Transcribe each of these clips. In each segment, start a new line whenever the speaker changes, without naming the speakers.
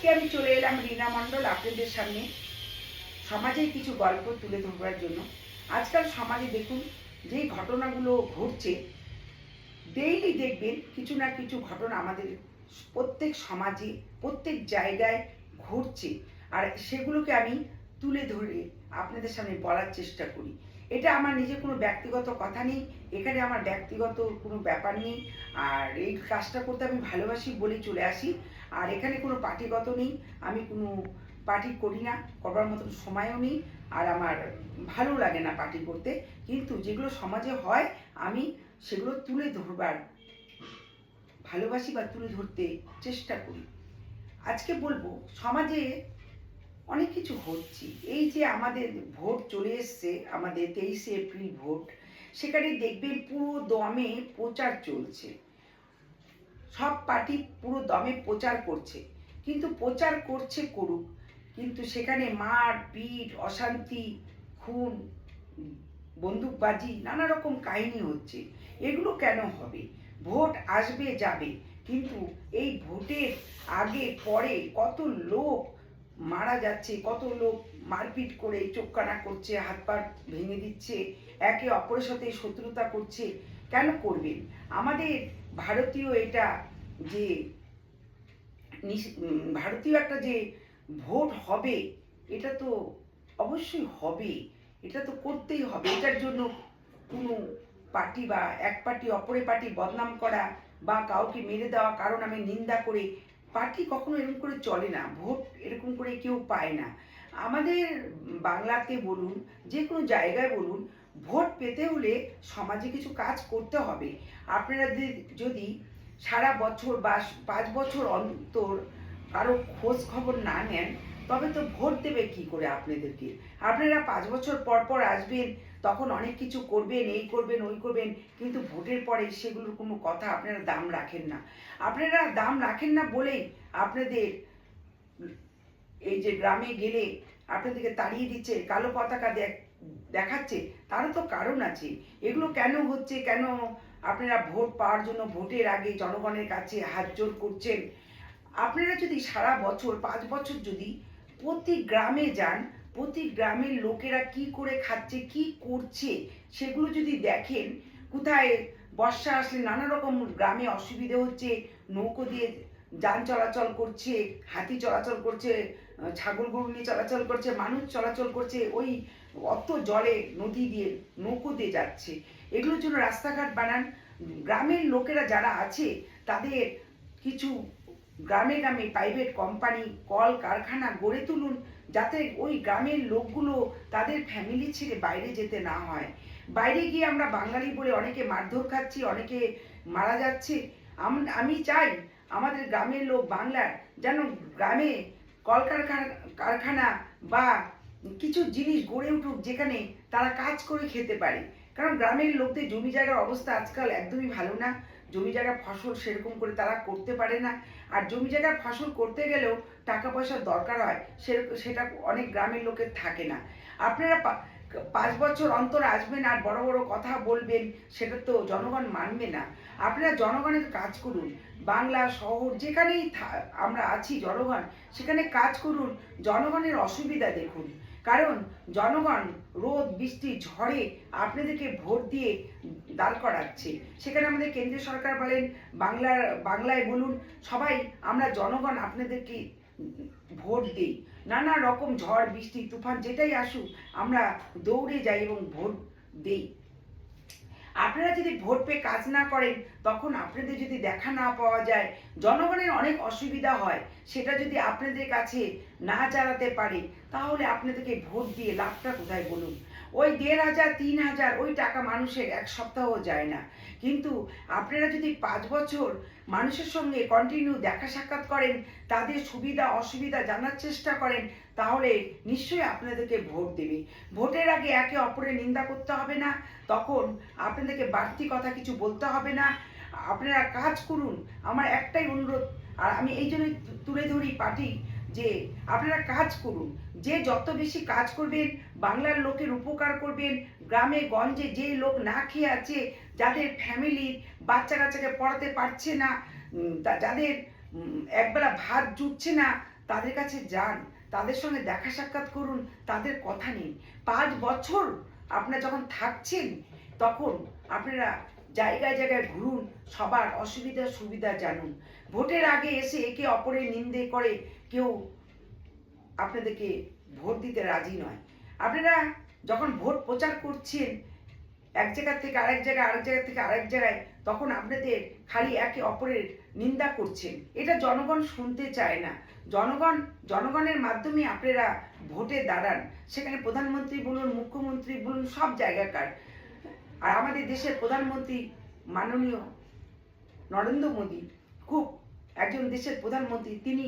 আজকে আমি চলে এলাম রীনা মণ্ডল আপনাদের সামনে সমাজের কিছু গল্প তুলে ধরবার জন্য। আজকাল সমাজে দেখুন যে ঘটনাগুলো ঘটছে, ডেইলি দেখবেন কিছু না কিছু ঘটনা আমাদের প্রত্যেক সমাজে প্রত্যেক জায়গায় ঘটছে, আর সেগুলোকে আমি তুলে ধরে আপনাদের সামনে বলার চেষ্টা করি। এটা আমার নিজের কোনো ব্যক্তিগত কথা নেই, এখানে আমার ব্যক্তিগত কোনো ব্যাপার নেই, আর এই কাজটা করতে আমি ভালোবাসি বলেই চলে আসি। আর এখানে কোনো পার্টিগত নেই, আমি কোনো পার্টি করি না, করবার মতন সময়ও নেই, আর আমার ভালো লাগে না পার্টি করতে। কিন্তু যেগুলো সমাজে হয় আমি সেগুলো তুলে ধরবার ভালোবাসি বা তুলে ধরতে চেষ্টা করি। আজকে বলবো সমাজে অনেক কিছু হচ্ছে। এই যে আমাদের ভোট চলে এসছে, আমাদের 23শে এপ্রিল ভোট, সেখানে দেখবেন পুরো দমে প্রচার চলছে। সব পার্টি পুরো দমে প্রচার করছে, কিন্তু প্রচার করছে করুক, কিন্তু সেখানে মার পিট, অশান্তি, খুন, বন্দুকবাজি, নানা রকম কাহিনী হচ্ছে। এগুলো কেন হবে? ভোট আসবে যাবে, কিন্তু এই ভোটের আগে পরে কত লোক মারা যাচ্ছে, কত লোক মারপিট করে চোখ কানা করছে, হাত পা ভেঙে দিচ্ছে, একে অপরের সাথে শত্রুতা করছে। কেন করবেন? আমাদের ভারতীয় এটা যে ভারতীয় একটা যে ভোট হবে, এটা তো অবশ্যই হবে, এটা তো করতেই হবে। এটার জন্য কোনো পার্টি বা এক পার্টি অপরের পার্টি বদনাম করা বা কাউকে মেরে দেওয়া, কারণ আমি নিন্দা করে পার্টি কখনো এরকম করে চলে না। ভোট এরকম করে কেউ পায় না। আমাদের বাংলাতে বলুন, যে কোনো জায়গায় বলুন, ভোট পেতে হলে সমাজে কিছু কাজ করতে হবে। আপনারা যদি সারা বছর বা 5 বছর অন্তর কারো খোঁজ খবর না নেন, তবে তো ভোট দেবে কি করে আপনাদেরকে? আপনারা 5 বছর পর পর আসবেন, তখন অনেক কিছু করবেন, এই করবেন ওই করবেন, কিন্তু ভোটের পরে সেগুলোর কোনো কথা আপনারা দাম রাখেন না। আপনারা দাম রাখেন না বলেই আপনাদের এই যে গ্রামে গেলে আপনাদেরকে তাড়িয়ে দিচ্ছে, কালো পতাকা দেখাচ্ছে, তারও তো কারণ আছে। এগুলো কেন হচ্ছে? কেন আপনারা ভোট পাওয়ার জন্য ভোটের আগে জনগণের কাছে হাত জোর করছেন? আপনারা যদি সারা বছর 5 বছর যদি প্রতি গ্রামে যান, প্রতি গ্রামের লোকেরা কি করে খাচ্ছে, কি করছে, সেগুলো যদি দেখেন, কোথায় বর্ষা আসলে নানা রকম গ্রামে অসুবিধে হচ্ছে, নৌকো দিয়ে যান চলাচল করছে, হাতি চলাচল করছে, ছাগল গরু নিয়ে চলাচল করছে, মানুষ চলাচল করছে, ওই অত জলে নদী দিয়ে নৌকো দিয়ে যাচ্ছে। এগুলোর জন্য রাস্তাঘাট বানান। গ্রামের লোকেরা যারা আছে তাদের কিছু গ্রামে গ্রামে প্রাইভেট কোম্পানি, কল কারখানা গড়ে তুলুন, যাতে ওই গ্রামের লোকগুলো তাদের ফ্যামিলি ছেড়ে বাইরে যেতে না হয়। বাইরে গিয়ে আমরা বাঙালি বলে অনেকে মারধর খাচ্ছি, অনেকে মারা যাচ্ছে। আমি চাই আমাদের গ্রামের লোক বাংলার যেন গ্রামে কারখানা বা কিছু জিনিস গড়ে উঠুক, যেখানে তারা কাজ করে খেতে পারে। কারণ গ্রামের লোকদের জমি জায়গার অবস্থা আজকাল একদমই ভালো না। জমি জায়গার ফসল সেরকম করে তারা করতে পারে না, আর জমি জায়গার ফসল করতে গেলেও টাকা পয়সার দরকার হয়, সেটা অনেক গ্রামের লোকের থাকে না। আপনারা 5 বছর অন্তর আসবেন আর বড় বড় কথা বলবেন, সেটা তো জনগণ মানবে না। আপনারা জনগণের কাজ করুন। বাংলা শহর যেখানেই আমরা আছি জনগণ, সেখানে কাজ করুন, জনগণের অসুবিধা দেখুন। কারণ জনগণ রোদ বৃষ্টি ঝড়ে আপনাদেরকে ভোট দিয়ে দাঁড় করাচ্ছে। সেখানে আমাদের কেন্দ্রীয় সরকার বলেন, বাংলায় বলুন, সবাই আমরা জনগণ আপনাদেরকে ভোট দিই। নানা রকম ঝড় বৃষ্টি তুফান যেটাই আসুক, আমরা দৌড়ে যাই এবং ভোট দিই। আপনারা যদি ভোট পেয়ে কাজ না করেন, তখন আপনাদের যদি দেখা না পাওয়া যায়, জনগণের অনেক অসুবিধা হয়। সেটা যদি আপনাদের কাছে না জানাতে পারে, তাহলে আপনাদেরকে ভোট দিয়ে লাভটা কোথায় বলুন? ওই 1,500 3,000 ওই টাকা মানুষের এক সপ্তাহ যায় না। কিন্তু আপনারা যদি 5 বছর মানুষের সঙ্গে কন্টিনিউ দেখা সাক্ষাৎ করেন, তাদের সুবিধা অসুবিধা জানার চেষ্টা করেন, তাহলে নিশ্চয়ই আপনাদেরকে ভোট দেবে। ভোটের আগে একে অপরের নিন্দা করতে হবে না, তখন আপনাদেরকে বাড়তি কথা কিছু বলতে হবে না। আপনারা কাজ করুন, আমার একটাই অনুরোধ। আর আমি এই জন্যই তুলে ধরি পার্টি, যে আপনারা কাজ করুন। যে যত বেশি কাজ করবেন, বাংলার লোকের উপকার করবেন। গ্রামে গঞ্জে যে লোক না খেয়ে আছে, যাদের ফ্যামিলির বাচ্চা কাচ্চাকে পড়াতে পারছে না, যাদের একবেলা ভাত জুটছে না, তাদের কাছে যান, তাদের সঙ্গে দেখা সাক্ষাৎ করুন, তাদের কথা নিন। 5 বছর আপনারা যখন থাকছেন তখন আপনারা জায়গায় জায়গায় ঘুরুন, সবার অসুবিধা সুবিধা জানুন। ভোটের আগে এসে একে অপরের নিন্দে করে কেউ আপনাদেরকে ভোট দিতে রাজি নয়। আপনারা যখন ভোট প্রচার করছেন এক জায়গা থেকে আরেক জায়গায়, আরেক জায়গা থেকে আরেক জায়গায়, তখন আপনাদের খালি একে অপরের নিন্দা করছেন। এটা জনগণ শুনতে চায় না। জনগণের মাধ্যমে আপনারা ভোটে দাঁড়ান, সেখানে প্রধানমন্ত্রী বলুন, মুখ্যমন্ত্রী বলুন, সব জায়গাকার। আর আমাদের দেশের প্রধানমন্ত্রী মাননীয় নরেন্দ্র মোদী খুব একজন দেশের প্রধানমন্ত্রী, তিনি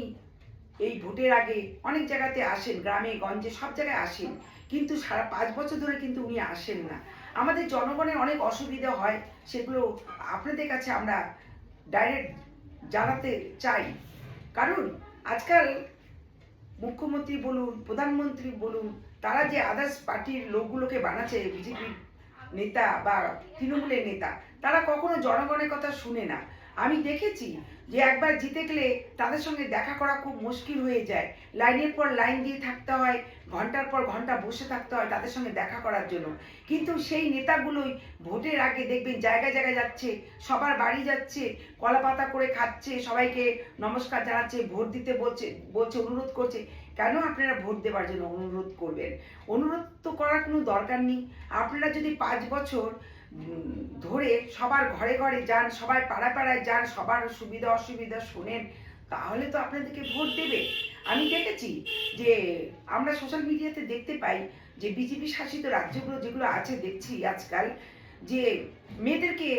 এই ভোটের আগে অনেক জায়গাতে আসেন, গ্রামে গঞ্জে সব জায়গায় আসেন, কিন্তু সারা 5 বছর ধরে কিন্তু উনি আসেন না। আমাদের জনগণের অনেক অসুবিধা হয়, সেগুলো আপনাদের কাছে আমরা ডাইরেক্ট জানাতে চাই। কারণ আজকাল মুখ্যমন্ত্রী বলুন, প্রধানমন্ত্রী বলুন, তারা যে আদার্স পার্টির লোকগুলোকে বানাচ্ছে, বিজেপির নেতা বা তৃণমূলের নেতা, তারা কখনো জনগণের কথা শুনে না। আমি দেখেছি যে একবার জিতে গেলে তাদের সঙ্গে দেখা করা খুব মুশকিল হয়ে যায়। লাইনের পর লাইন দিয়ে থাকতে হয়, ঘন্টার পর ঘন্টা বসে থাকতে হয় তাদের সঙ্গে দেখা করার জন্য। কিন্তু সেই নেতাগুলোই ভোটের আগে দেখবেন জায়গায় জায়গায় যাচ্ছে, সবার বাড়ি যাচ্ছে, কলা পাতা করে খাচ্ছে, সবাইকে নমস্কার জানাচ্ছে, ভোট দিতে বলছে, অনুরোধ করছে। কেন আপনারা ভোট দেওয়ার জন্য অনুরোধ করবেন? অনুরোধ তো করার কোনো দরকার নেই। আপনারা যদি 5 বছর ধরে সবার ঘরে ঘরে যান, সবাই পাড়ায় পাড়ায় যান, সবার সুবিধা অসুবিধা শোনেন, তাহলে তো আপনাদেরকে ভোট দেবে। আমি দেখেছি যে আমরা সোশ্যাল মিডিয়াতে দেখতে পাই যে বিজেপি শাসিত রাজ্যগুলো যেগুলো আছে, দেখছি আজকাল যে মেয়েদেরকে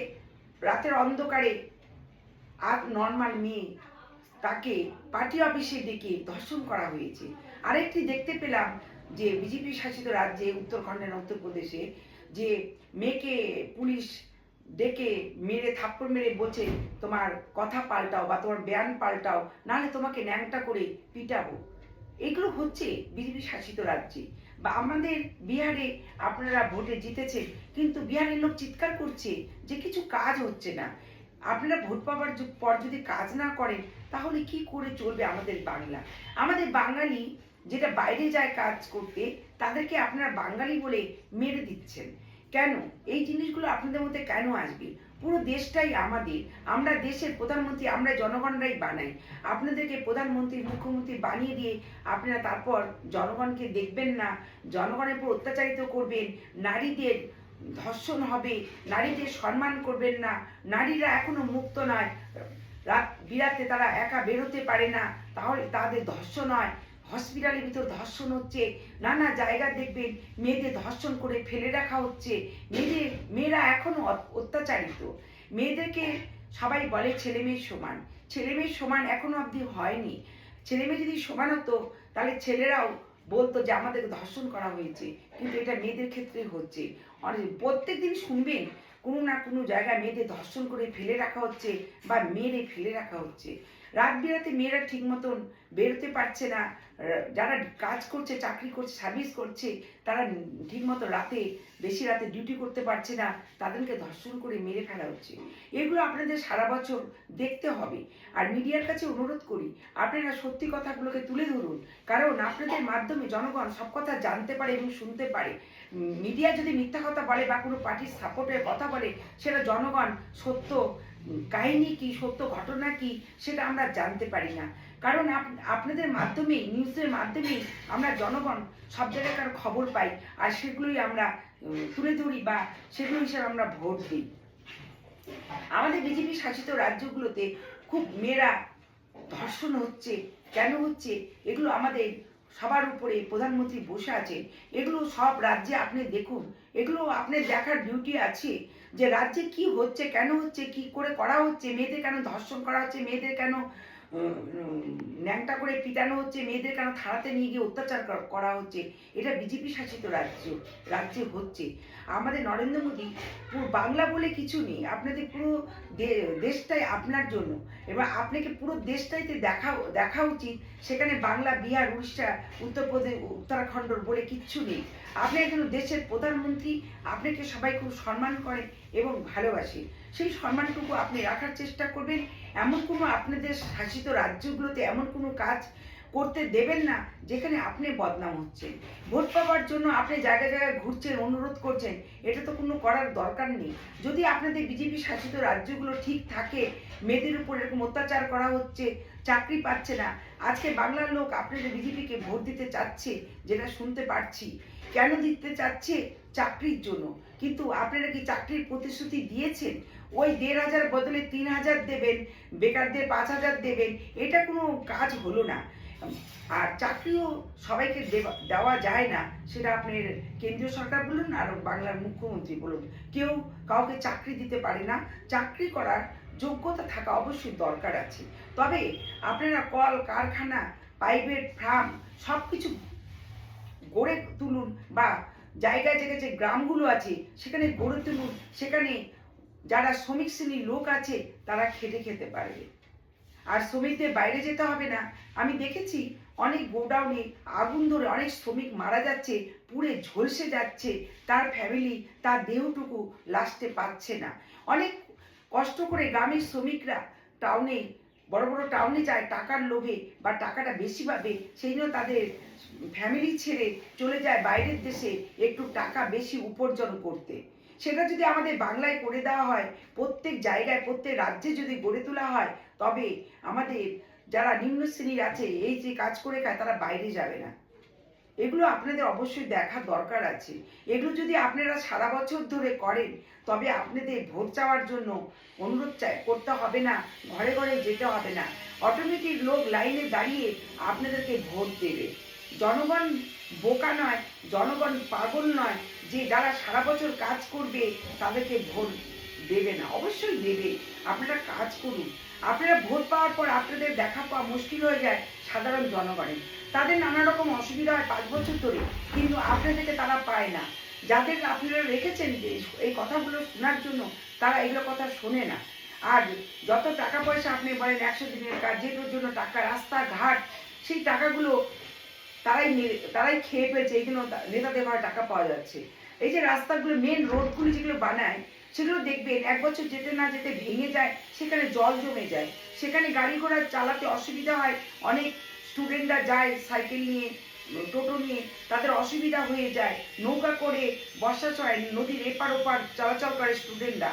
রাতের অন্ধকারে আর নর্মাল মেয়ে তাকে পার্টি অফিসে ডেকে ধর্ষণ করা হয়েছে। আরেকটি দেখতে পেলাম যে বিজেপি শাসিত রাজ্যে উত্তরাখণ্ডের উত্তরপ্রদেশে যে মেয়েকে পুলিশ ডেকে মেরে থাপ্পড় মেরে বলছে তোমার কথা পাল্টাও বা তোমার বয়ান পাল্টাও, নাহলে তোমাকে ন্যাংটা করে পিটাবো। এগুলো হচ্ছে বিজেপি শাসিত রাজ্যে। বা আমাদের বিহারে আপনারা ভোটে জিতেছেন, কিন্তু বিহারের লোক চিৎকার করছে যে কিছু কাজ হচ্ছে না। আপনারা ভোট পাওয়ার পর যদি কাজ না করেন তাহলে কি করে চলবে আমাদের বাংলা? আমাদের বাঙালি যেটা বাইরে যায় কাজ করতে, তাদেরকে আপনারা বাঙালি বলে মেরে দিচ্ছেন কেন? এই জিনিসগুলো আপনাদের মধ্যে কেন আসবে? পুরো দেশটাই আমাদের, আমরা দেশের প্রধানমন্ত্রী আমরা জনগণরাই বানাই। আপনাদেরকে প্রধানমন্ত্রী মুখ্যমন্ত্রী বানিয়ে দিয়ে আপনারা তারপর জনগণকে দেখবেন না, জনগণের উপর অত্যাচারিত করবেন, নারীদের ধর্ষণ হবে, নারীদের সম্মান করবেন না, নারীরা এখনো মুক্ত নয়, রাত বিরাতে তারা একা বেরোতে পারে না, তাহলে তাদের ধর্ষণ হয়, হসপিটালের ভিতর ধর্ষণ হচ্ছে, নানা জায়গা দেখবেন মেয়েদের ধর্ষণ করে ফেলে রাখা হচ্ছে। মেয়েরা এখনো অত্যাচারিত। মেয়েদেরকে সবাই বলে ছেলে মেয়ের সমান, ছেলে মেয়ের সমান এখনো অবধি হয়নি। ছেলে মেয়ে যদি সমান হতো তাহলে ছেলেরাও বলতো যে আমাদের ধর্ষণ করা হয়েছে, কিন্তু এটা মেয়েদের ক্ষেত্রে হচ্ছে। প্রত্যেক দিন শুনবেন কোনো না কোনো জায়গায় মেয়েদের ধর্ষণ করে ফেলে রাখা হচ্ছে বা মেরে ফেলে রাখা হচ্ছে। রাত বিরাতে মেয়েরা ঠিক মতন বেরোতে পারছে না, যারা কাজ করছে, চাকরি করছে, সার্ভিস করছে, তারা ঠিক মতো রাতে বেশি রাতে ডিউটি করতে পারছে না, তাদেরকে ধর্ষণ করে মেরে ফেলা হচ্ছে। এগুলো আপনাদের সারা বছর দেখতে হবে। আর মিডিয়ার কাছে অনুরোধ করি আপনারা সত্যি কথাগুলোকে তুলে ধরুন, কারণ আপনাদের মাধ্যমে জনগণ সব কথা জানতে পারে এবং শুনতে পারে। মিডিয়া যদি মিথ্যা কথা বলে বা কোনো পার্টির সাপোর্টের কথা বলে, সেটা জনগণ সত্য কাহিনী কি, সত্য ঘটনা কি, সেটা আমরা জানতে পারি না। কারণ আপনাদের মাধ্যমেই, নিউজের মাধ্যমেই আমরা জনগণ সব জায়গাকার খবর পাই, আর সেগুলোই আমরা তুলে ধরি বা সেগুলো হিসাবে আমরা ভোট দিই। আমাদের বিজেপি শাসিত রাজ্যগুলোতে খুব মেয়েরা ধর্ষণ হচ্ছে, কেন হচ্ছে? এগুলো আমাদের সবার উপরে প্রধানমন্ত্রী বসে আছেন, এগুলো সব রাজ্যে আপনি দেখুন, এগুলো আপনার দেখার ডিউটি আছে যে রাজ্যে কি হচ্ছে, কেন হচ্ছে, কি করে করা হচ্ছে, মেয়েদের কেন ধর্ষণ করা হচ্ছে, মেয়েদের কেন ন্যাংটা করে পিটানো হচ্ছে, মেয়েদের কেন থানাতে নিয়ে গিয়ে অত্যাচার করা হচ্ছে। এটা বিজেপি শাসিত রাজ্যে হচ্ছে। আমাদের নরেন্দ্র মোদী পুরো বাংলা বলে কিছু নেই, আপনাদের পুরো দেশটাই আপনার জন্য, এবার আপনাকে পুরো দেশটাইতে দেখা উচিত। সেখানে বাংলা, বিহার, উড়িষ্যা, উত্তরপ্রদেশ, উত্তরাখণ্ড বলে কিচ্ছু নেই। আপনি একজন দেশের প্রধানমন্ত্রী, আপনাকে সবাই খুব সম্মান করে এবং ভালোবাসে। সেই সম্মানটুকু আপনি রাখার চেষ্টা করবেন। এমন কোনো আপনাদের শাসিত রাজ্যগুলোতে এমন কোনো কাজ করতে দেবেন না যেখানে আপনি বদনাম হচ্ছেন। ভোট পাওয়ার জন্য আপনি জায়গায় জায়গায় ঘুরছেন, অনুরোধ করছেন, এটা তো কোনো করার দরকার নেই। যদি আপনাদের বিজেপি শাসিত রাজ্যগুলো ঠিক থাকে, মেয়েদের উপর এরকম অত্যাচার করা হচ্ছে, চাকরি পাচ্ছে না, আজকে বাংলার লোক আপনাদের বিজেপিকে ভোট দিতে চাচ্ছে, যেটা শুনতে পাচ্ছি। কেন দিতে চাচ্ছে? চাকরির জন্য। কিন্তু আপনারা কি চাকরির প্রতিশ্রুতি দিয়েছেন? ওই ১,৫০০ বদলে ৩,০০০ দেবেন, বেকারদের ৫,০০০ দেবেন, এটা কোনো কাজ হলো না। আর চাকরিও সবাইকে দেওয়া যায় না, সেটা আপনার কেন্দ্রীয় সরকার বলুন আর বাংলার মুখ্যমন্ত্রী বলুন, কেউ কাউকে চাকরি দিতে পারে না। চাকরি করার যোগ্যতা থাকা অবশ্যই দরকার আছে। তবে আপনারা কল কারখানা, প্রাইভেট ফার্ম সব কিছু গড়ে তুলুন, বা জায়গায় জায়গায় যে গ্রামগুলো আছে সেখানে গড়ে তুলুন, সেখানে যারা শ্রমিক শ্রেণীর লোক আছে তারা খেটে খেতে পারবে। আর শ্রমিকদের বাইরে যেতে হবে না। আমি দেখেছি অনেক গোডাউনে আগুন ধরে অনেক শ্রমিক মারা যাচ্ছে, পুড়ে ঝলসে যাচ্ছে, তার ফ্যামিলি তার দেহটুকু লাস্টে পাচ্ছে না। অনেক কষ্ট করে গ্রামের শ্রমিকরা টাউনে, বড় বড় টাউনে যায় টাকার লোভে, বা টাকাটা বেশি পাবে সেই জন্য তাদের ফ্যামিলি ছেড়ে চলে যায় বাইরের দেশে একটু টাকা বেশি উপার্জন করতে। সেটা যদি আমাদের বাংলায় করে দেওয়া হয়, প্রত্যেক জায়গায় প্রত্যেক রাজ্যে যদি গড়ে তোলা হয়, তবে আমাদের যারা নিম্ন শ্রেণীর আছে এই যে কাজ করে খায় তারা বাইরে যাবে না। এগুলো আপনাদের অবশ্যই দেখার দরকার আছে। এগুলো যদি আপনারা সারা বছর ধরে করেন, তবে আপনাদের ভোট চাওয়ার জন্য অনুরোধ করতে হবে না, ঘরে ঘরে যেতে হবে না, অটোমেটিক লোক লাইনে দাঁড়িয়ে আপনাদেরকে ভোট দেবে। জনগণ বোকা নয়, জনগণ পাগল নয় যে যারা সারা বছর কাজ করবে তাদেরকে ভোট দেবে না, অবশ্যই দেবে। আপনারা কাজ করুন। আপনারা ভোট পাওয়ার পর আপনাদের দেখা পাওয়া মুশকিল হয়ে যায় সাধারণ জনগণের। তাদের নানা রকম অসুবিধা হয় ৫ বছর ধরে, কিন্তু আপনাদেরকে তারা পায় না। যাদের আপনারা রেখেছেন যে এই কথাগুলো শোনার জন্য, তারা এগুলো কথা শোনে না। আর যত টাকা পয়সা আপনি বলেন ১০০ দিনের কাজ, যেটার জন্য টাকা, রাস্তাঘাট, সেই টাকাগুলো তারাই খেয়ে ফেলছে, এই জন্য নেতাদের ঘরে টাকা পাওয়া যাচ্ছে। এই যে রাস্তাগুলো, মেন রোডগুলি যেগুলো বানায়, সেগুলো দেখবেন ১ বছর যেতে না যেতে ভেঙে যায়, সেখানে জল জমে যায়, সেখানে গাড়ি ঘোড়া চালাতে অসুবিধা হয়। অনেক স্টুডেন্টরা যায় সাইকেল নিয়ে, টোটো নিয়ে, তাদের অসুবিধা হয়ে যায়। নৌকা করে বর্ষার সময় নদীর এপার ওপার চলাচল করে স্টুডেন্টরা,